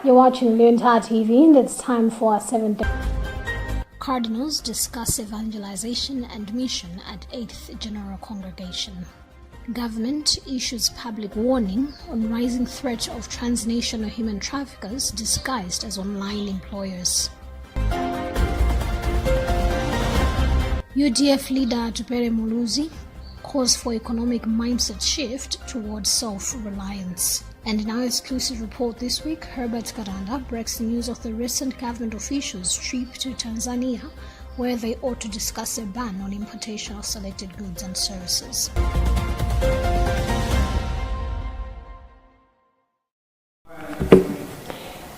You're watching Luntha TV and it's time for our 7th day. Cardinals discuss evangelization and mission at 8th General Congregation. Government issues public warning on rising threat of transnational human traffickers disguised as online employers. UDF leader Tupere Muluzi calls for economic mindset shift towards self-reliance. And in our exclusive report this week, Herbert Karanda breaks the news of the recent government officials' trip to Tanzania, where they ought to discuss a ban on importation of selected goods and services.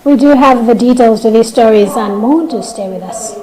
We do have the details to these stories and more. Do stay with us.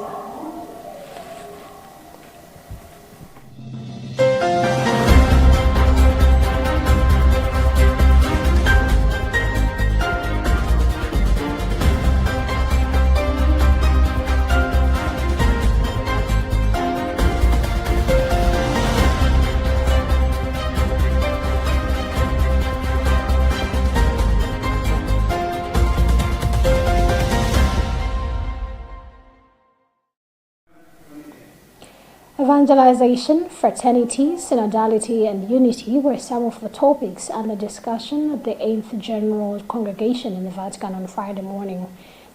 Evangelization, fraternity, synodality, and unity were some of the topics under discussion at the 8th General Congregation in the Vatican on Friday morning.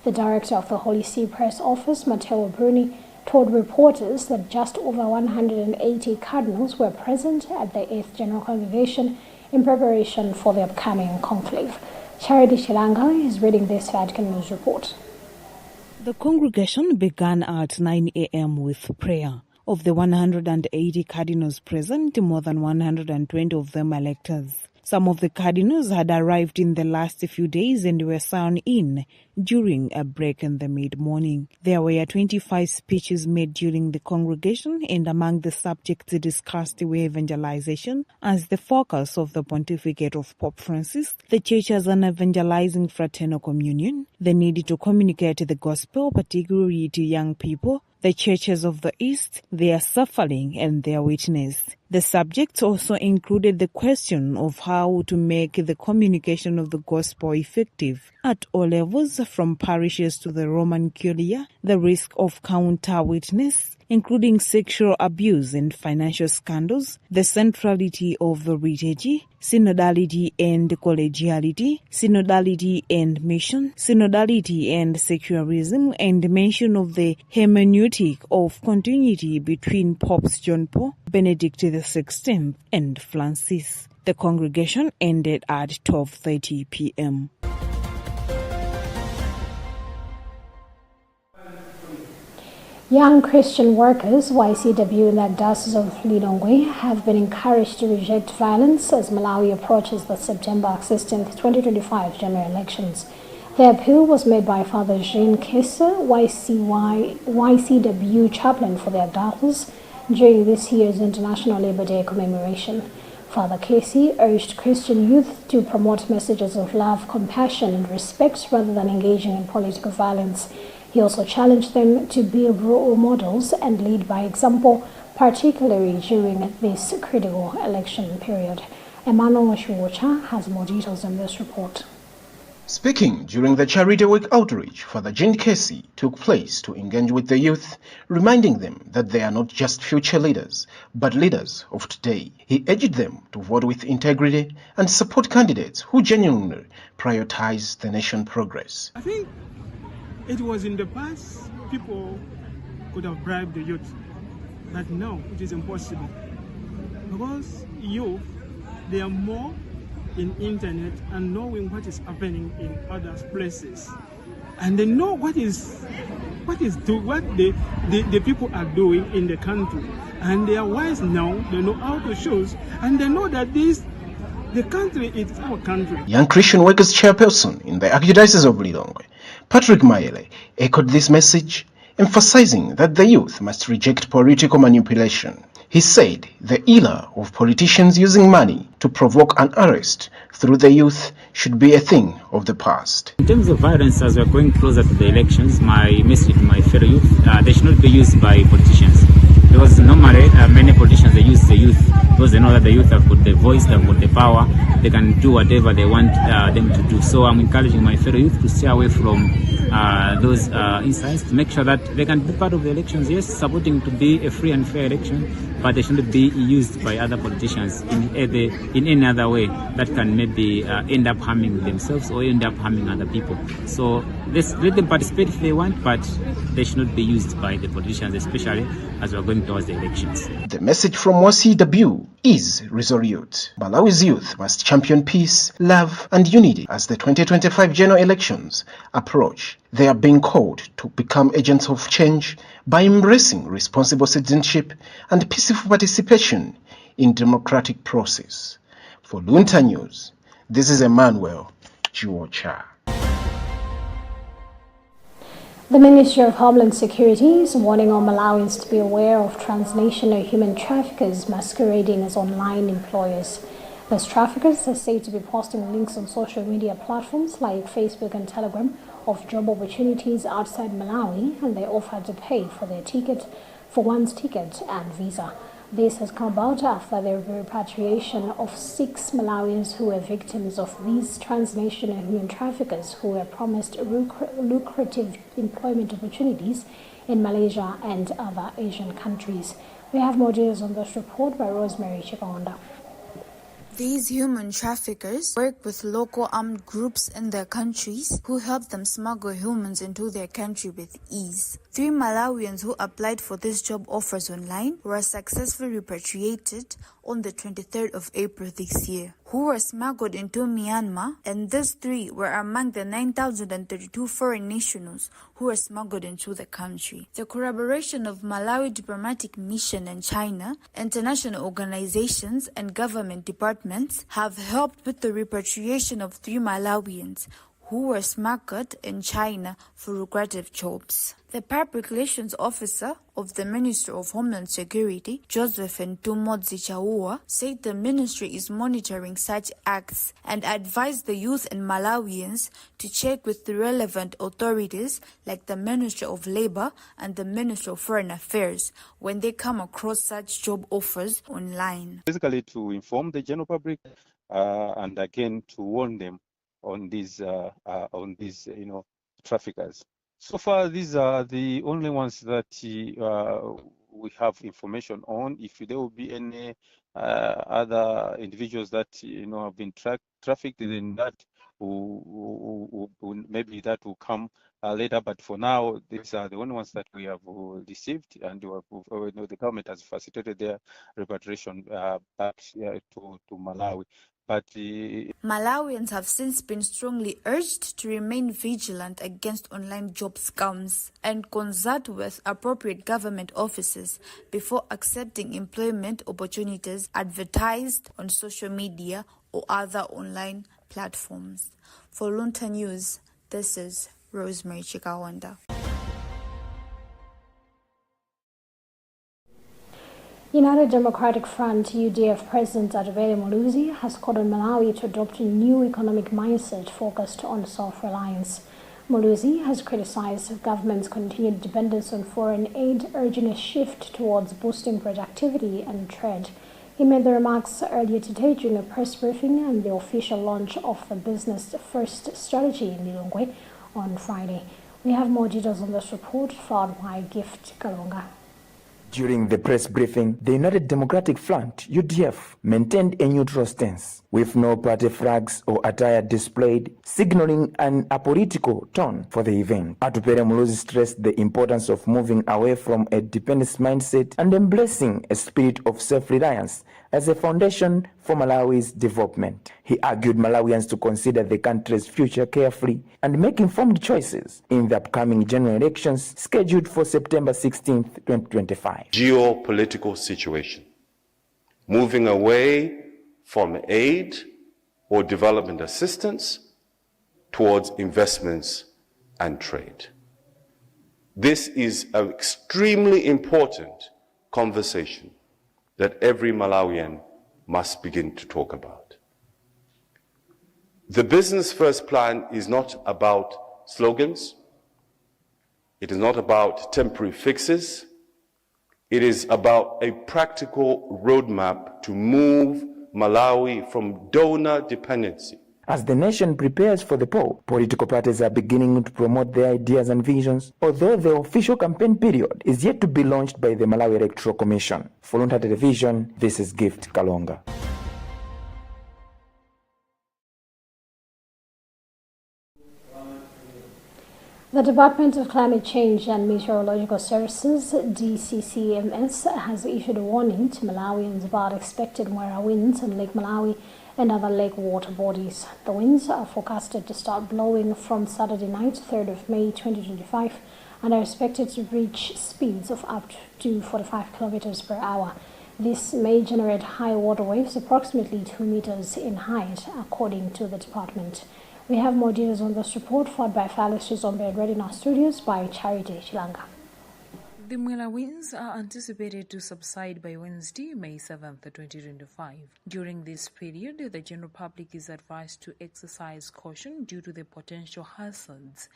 The director of the Holy See Press Office, Matteo Bruni, told reporters that just over 180 cardinals were present at the 8th General Congregation in preparation for the upcoming conclave. Charity Shilanga is reading this Vatican News report. The congregation began at 9 a.m. with prayer. Of the 180 cardinals present, more than 120 of them electors. Some of the cardinals had arrived in the last few days and were sworn in during a break in the mid-morning. There were 25 speeches made during the congregation, and among the subjects discussed were evangelization as the focus of the pontificate of Pope Francis, the church as an evangelizing fraternal communion, the need to communicate the gospel, particularly to young people, the churches of the East, their suffering and their witness. The subjects also included the question of how to make the communication of the gospel effective at all levels, from parishes to the Roman Curia, the risk of counter-witness, including sexual abuse and financial scandals, the centrality of the liturgy, synodality and collegiality, synodality and mission, synodality and secularism, and mention of the hermeneutic of continuity between Popes John Paul, Benedict XVI, and Francis. The congregation ended at 12:30 p.m. Young Christian workers, YCW in the Diocese of Lilongwe, have been encouraged to reject violence as Malawi approaches the September 16, 2025 general elections. The appeal was made by Father Jean Kessa, YCW chaplain for the Adults, during this year's International Labour Day commemoration. Father Casey urged Christian youth to promote messages of love, compassion, and respect rather than engaging in political violence. He also challenged them to be role models and lead by example, particularly during this critical election period. Emmanuel Oshuocha has more details on this report. Speaking during the Charity Week outreach, Father Jean Casey took place to engage with the youth, reminding them that they are not just future leaders, but leaders of today. He urged them to vote with integrity and support candidates who genuinely prioritize the nation's progress. I think it was in the past, people could have bribed the youth, but now it is impossible. Because youth, they are more in internet and knowing what is happening in other places. And they know what the people are doing in the country. And they are wise now, they know how to choose, and they know that the country is our country. Young Christian Workers chairperson in the Archdiocese of Lilongwe, Patrick Mayele, echoed this message, emphasizing that the youth must reject political manipulation. He said the era of politicians using money to provoke an arrest through the youth should be a thing of the past. In terms of violence, as we're going closer to the elections, my message to my fellow youth, they should not be used by politicians. Because normally many politicians, they use the youth because they know that the youth have got the voice, they've got the power, they can do whatever they want them to do. So I'm encouraging my fellow youth to stay away from those incidents, to make sure that they can be part of the elections, yes, supporting to be a free and fair election, but they shouldn't be used by other politicians in any other way that can maybe end up harming themselves or end up harming other people. So let them participate if they want, but they should not be used by the politicians, especially as we're going towards the elections. The message from WCW is resolute. Malawi's youth must champion peace, love, and unity as the 2025 general elections approach. They are being called to become agents of change by embracing responsible citizenship and peaceful participation in democratic process. For Luntha News, this is Emmanuel Chiwocha. The Ministry of Homeland Security is warning all Malawians to be aware of transnational human traffickers masquerading as online employers. Those traffickers are said to be posting links on social media platforms like Facebook and Telegram of job opportunities outside Malawi, and they offer to pay for one's ticket and visa. This has come about after the repatriation of 6 Malawians who were victims of these transnational human traffickers who were promised lucrative employment opportunities in Malaysia and other Asian countries. We have more details on this report by Rosemary Chikonda. These human traffickers work with local armed groups in their countries who help them smuggle humans into their country with ease. 3 Malawians who applied for these job offers online were successfully repatriated on the 23rd of April this year, who were smuggled into Myanmar, and these 3 were among the 9,032 foreign nationals who were smuggled into the country. The collaboration of Malawi Diplomatic Mission and China, international organizations and government departments have helped with the repatriation of 3 Malawians who were smuggled in China for lucrative jobs. The Public Relations Officer of the Ministry of Homeland Security, Joseph Ntumodzi Chauwa, said the ministry is monitoring such acts and advised the youth and Malawians to check with the relevant authorities like the Ministry of Labor and the Ministry of Foreign Affairs when they come across such job offers online. Basically to inform the general public and again to warn them on these traffickers. So far, these are the only ones that we have information on. If there will be any other individuals that have been trafficked, then that maybe that will come later. But for now, these are the only ones that we have received, and the government has facilitated their repatriation back to Malawi. But Malawians have since been strongly urged to remain vigilant against online job scams and consult with appropriate government offices before accepting employment opportunities advertised on social media or other online platforms. For Luntha News, this is Rosemary Chikawanda. United Democratic Front UDF President Jubilee Muluzi has called on Malawi to adopt a new economic mindset focused on self-reliance. Muluzi has criticized the government's continued dependence on foreign aid, urging a shift towards boosting productivity and trade. He made the remarks earlier today during a press briefing and the official launch of the Business First strategy in Lilongwe on Friday. We have more details on this report, followed by Gift Kalonga. During the press briefing, the United Democratic Front, UDF, maintained a neutral stance, with no party flags or attire displayed, signaling an apolitical tone for the event. Jubilee Muluzi stressed the importance of moving away from a dependence mindset and embracing a spirit of self-reliance as a foundation for Malawi's development. He argued Malawians to consider the country's future carefully and make informed choices in the upcoming general elections scheduled for September 16, 2025. Geopolitical situation. Moving away from aid or development assistance towards investments and trade. This is an extremely important conversation that every Malawian must begin to talk about. The Business First plan is not about slogans. It is not about temporary fixes. It is about a practical roadmap to move Malawi from donor dependency. As the nation prepares for the poll, political parties are beginning to promote their ideas and visions, although the official campaign period is yet to be launched by the Malawi Electoral Commission. For Luntha Television, this is Gift Kalonga. The Department of Climate Change and Meteorological Services, DCCMS, has issued a warning to Malawians about expected Mwera winds on Lake Malawi and other lake water bodies. The winds are forecasted to start blowing from Saturday night, 3rd of May 2025, and are expected to reach speeds of up to 45 kilometers per hour. This may generate high water waves approximately 2 meters in height, according to the department. We have more details on this report, followed by Phyllis Chizombe and read in our studios by Charity Chilanga. The Mwera winds are anticipated to subside by Wednesday, May 7th, 2025. During this period, the general public is advised to exercise caution due to the potential hazards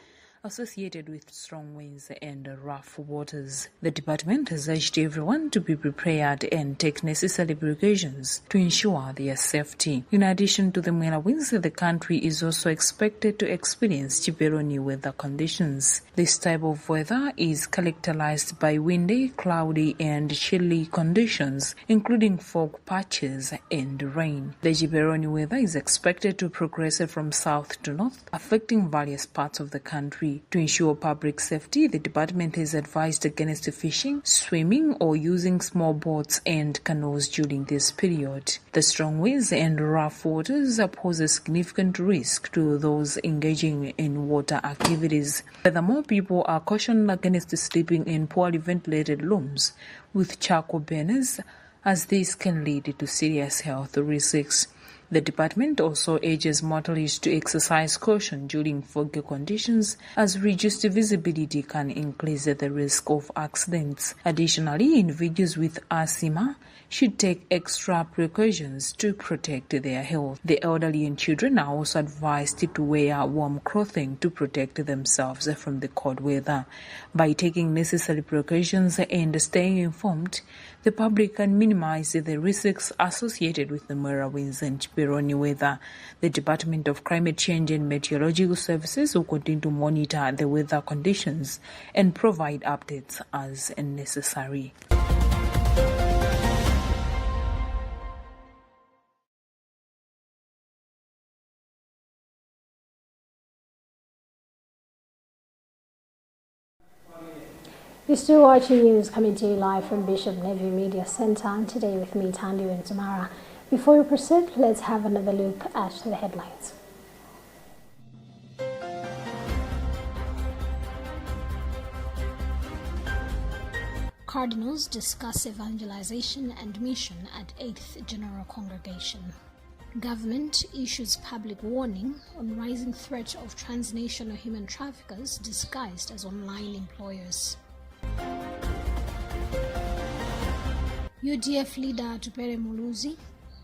associated with strong winds and rough waters. The department has urged everyone to be prepared and take necessary precautions to ensure their safety. In addition to the Mwera winds, the country is also expected to experience Jubilee weather conditions. This type of weather is characterized by windy, cloudy, and chilly conditions, including fog patches and rain. The Jubilee weather is expected to progress from south to north, affecting various parts of the country. To ensure public safety, the department has advised against fishing, swimming, or using small boats and canoes during this period. The strong winds and rough waters pose a significant risk to those engaging in water activities. Furthermore, people are cautioned against sleeping in poorly ventilated rooms with charcoal burners, as this can lead to serious health risks. The department also urges motorists to exercise caution during foggy conditions, as reduced visibility can increase the risk of accidents. Additionally, individuals with asthma should take extra precautions to protect their health. The elderly and children are also advised to wear warm clothing to protect themselves from the cold weather. By taking necessary precautions and staying informed, the public can minimize the risks associated with the Mwera winds and Jubilee weather. The Department of Climate Change and Meteorological Services will continue to monitor the weather conditions and provide updates as necessary. You're still watching News coming to you live from Bishop Nephew Media Center, and today with me, Tandy and Tamara. Before we proceed, let's have another look at the headlines. Cardinals discuss evangelization and mission at 8th General Congregation. Government issues public warning on rising threat of transnational human traffickers disguised as online employers. UDF leader Tupere Muluzi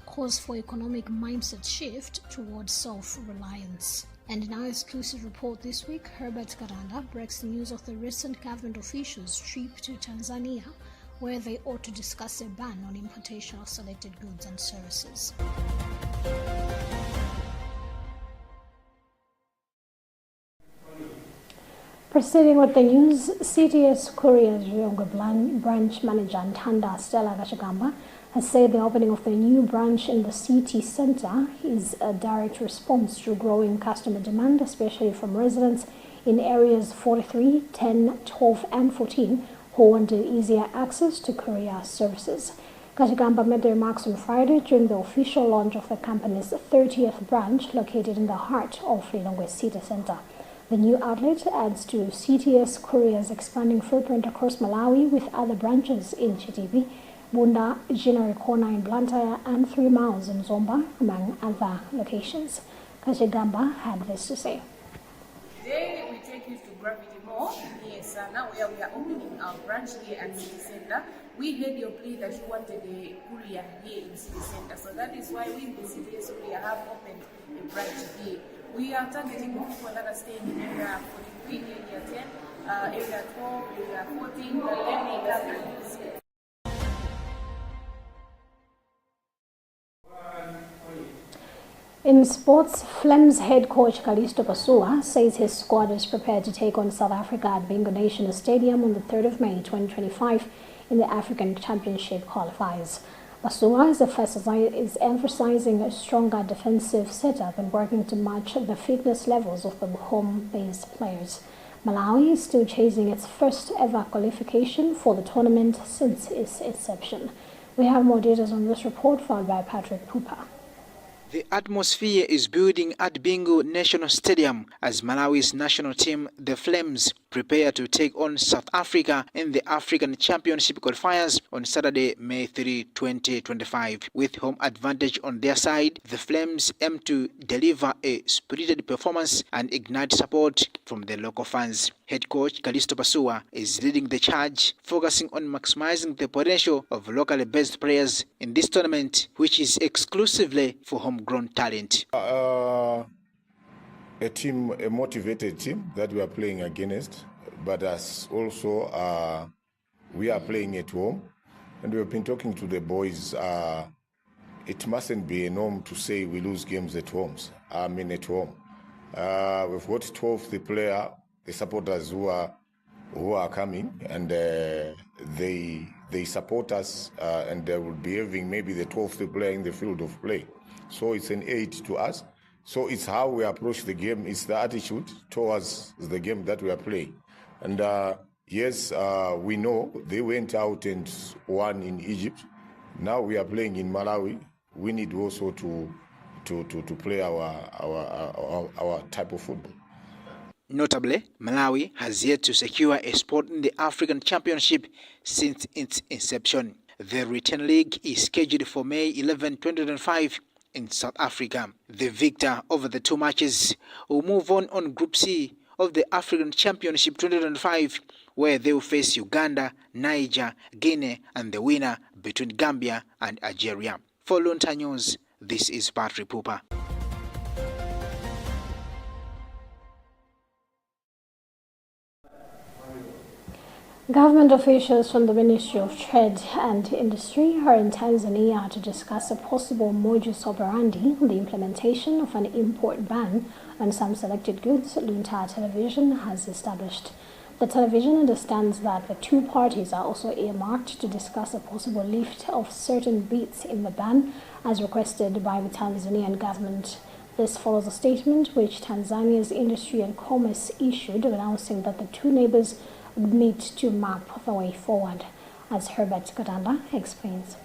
calls for economic mindset shift towards self-reliance. And in our exclusive report this week, Herbert Karanda breaks the news of the recent government officials' trip to Tanzania, where they ought to discuss a ban on importation of selected goods and services. Proceeding with the news, CTS Courier's Riongo branch manager Ntanda Stella Gachagamba has said the opening of the new branch in the city center is a direct response to growing customer demand, especially from residents in areas 43, 10, 12, and 14 who wanted easier access to courier services. Gachagamba made the remarks on Friday during the official launch of the company's 30th branch located in the heart of Lilongwe City Center. The new outlet adds to CTS Courier's expanding footprint across Malawi, with other branches in Chitibi, Bunda, Jinari Corner in Blantyre, and 3 Miles in Zomba, among other locations. Gachagamba had this to say. Today we take you to Gravity Mall. Yes, now where we are opening our branch here at City Center. We heard your plea that you wanted a courier here in City Center, so that is why we in the CTS Courier have opened a branch here. We are targeting people that are staying in area 43, area 10, area 12, area 14, but let me come and use it. In sports, Flem's head coach Callisto Pasua says his squad is prepared to take on South Africa at Bingo Nation Stadium on the 3rd of May 2025 in the African Championship qualifiers. Pasua is emphasizing a stronger defensive setup and working to match the fitness levels of the home-based players. Malawi is still chasing its first ever qualification for the tournament since its inception. We have more details on this report followed by Patrick Pupa. The atmosphere is building at Bingo National Stadium as Malawi's national team, the Flames, prepare to take on South Africa in the African Championship qualifiers on Saturday, May 3, 2025. With home advantage on their side, the Flames aim to deliver a spirited performance and ignite support from the local fans. Head coach Callisto Pasua is leading the charge, focusing on maximizing the potential of locally based players in this tournament, which is exclusively for homegrown talent. A motivated team that we are playing against, but as also we are playing at home, and we have been talking to the boys. It mustn't be a norm to say we lose games at home. At home, we've got 12th player, the supporters who are coming, and they support us, and they will be having maybe the 12th player in the field of play. So it's an aid to us. So it's how we approach the game. It's the attitude towards the game that we are playing. And yes, we know they went out and won in Egypt. Now we are playing in Malawi. We need also to play our type of football. Notably, Malawi has yet to secure a spot in the African Championship since its inception. The return leg is scheduled for May 11, 2025 in South Africa. The victor over the two matches will move on Group C of the African Championship 2025, where they will face Uganda, Niger, Guinea, and the winner between Gambia and Algeria. For Luntha News, this is Patrick Pupa. Government officials from the Ministry of Trade and Industry are in Tanzania to discuss a possible modus operandi on the implementation of an import ban on some selected goods, Luntha television has established. The television understands that the two parties are also earmarked to discuss a possible lift of certain bits in the ban as requested by the Tanzanian government. This follows a statement which Tanzania's Industry and Commerce issued announcing that the two neighbors would meet to map the way forward, as Herbert Kadanda explains.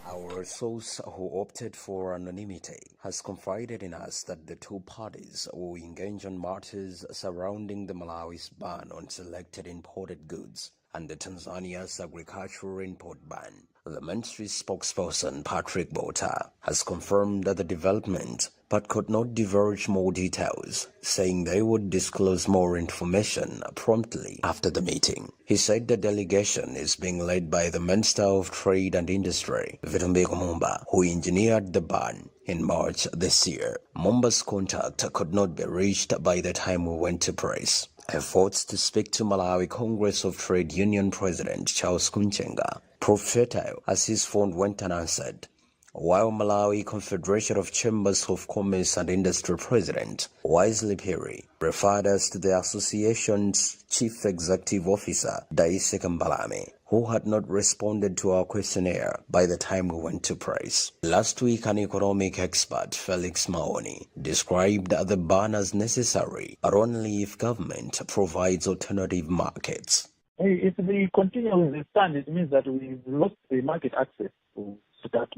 Our source, who opted for anonymity, has confided in us that the two parties will engage on matters surrounding the Malawi's ban on selected imported goods and the Tanzania's agricultural import ban. The ministry's spokesperson, Patrick Bota, has confirmed that the development, but could not divulge more details, saying they would disclose more information promptly after the meeting. He said the delegation is being led by the Minister of Trade and Industry, Vitumbeko Mumba, who engineered the ban in March this year. Mumba's contact could not be reached by the time we went to press. Efforts to speak to Malawi Congress of Trade Union President Charles Kunchenga proved futile as his phone went unanswered, while Malawi Confederation of Chambers of Commerce and Industry President Wisely Perry referred us to the association's Chief Executive Officer Daisy Kambalame, who had not responded to our questionnaire by the time we went to press. Last week, an economic expert, Felix Maoni, described the ban as necessary, but only if government provides alternative markets. If we continue with the stand, it means that we've lost the market access to that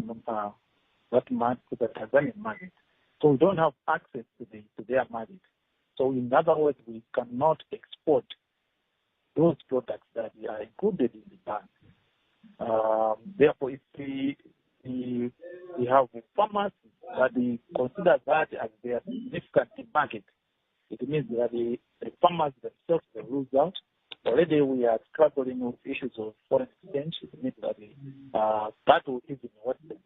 market, to the Tanzanian market. So we don't have access to their market. So in other words, we cannot export those products that are included in the ban. Therefore, if we have farmers that we consider that as their significant market, it means that the farmers themselves will lose out. Already we are struggling with issues of foreign exchange. It means that that will even work the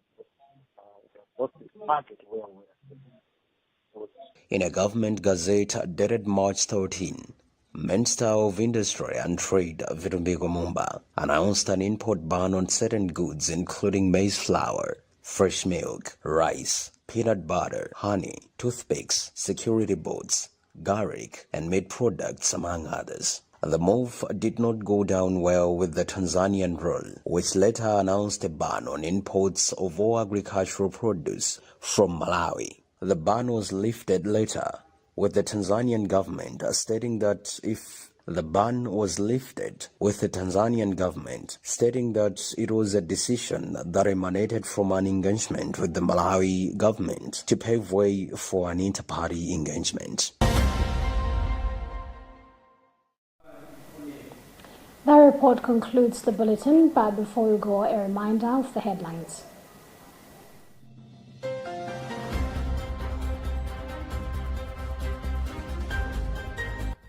market where we are. In a government gazette dated March 13, Minister of Industry and Trade Vitumbeko Mumba announced an import ban on certain goods including maize flour, fresh milk, rice, peanut butter, honey, toothpicks, security boots, garlic, and meat products, among others. The move did not go down well with the Tanzanian rule, which later announced a ban on imports of all agricultural produce from Malawi. The ban was lifted later, with the Tanzanian government stating that it was a decision that emanated from an engagement with the Malawi government to pave way for an inter-party engagement. That report concludes the bulletin, but before we go, a reminder of the headlines.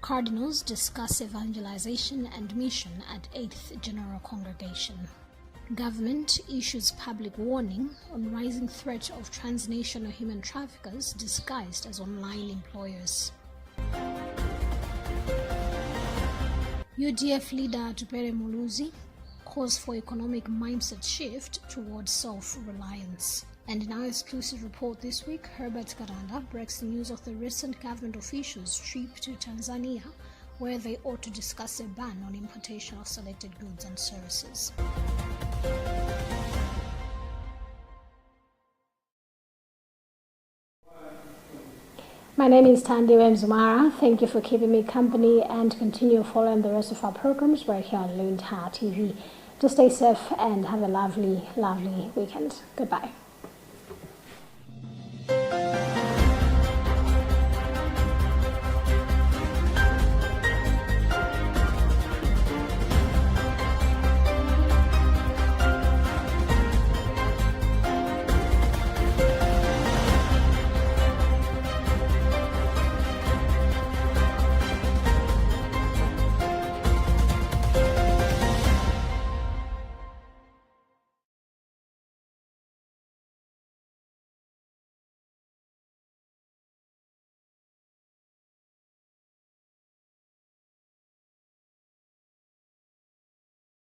Cardinals discuss evangelization and mission at 8th General Congregation. Government issues public warning on rising threat of transnational human traffickers disguised as online employers. UDF leader Tupere Muluzi calls for economic mindset shift towards self-reliance. And in our exclusive report this week, Herbert Karanda breaks the news of the recent government officials' trip to Tanzania, where they ought to discuss a ban on importation of selected goods and services. My name is Tandiwe Mzumara. Thank you for keeping me company and continue following the rest of our programs right here on Luntha TV. Just stay safe and have a lovely, lovely weekend. Goodbye.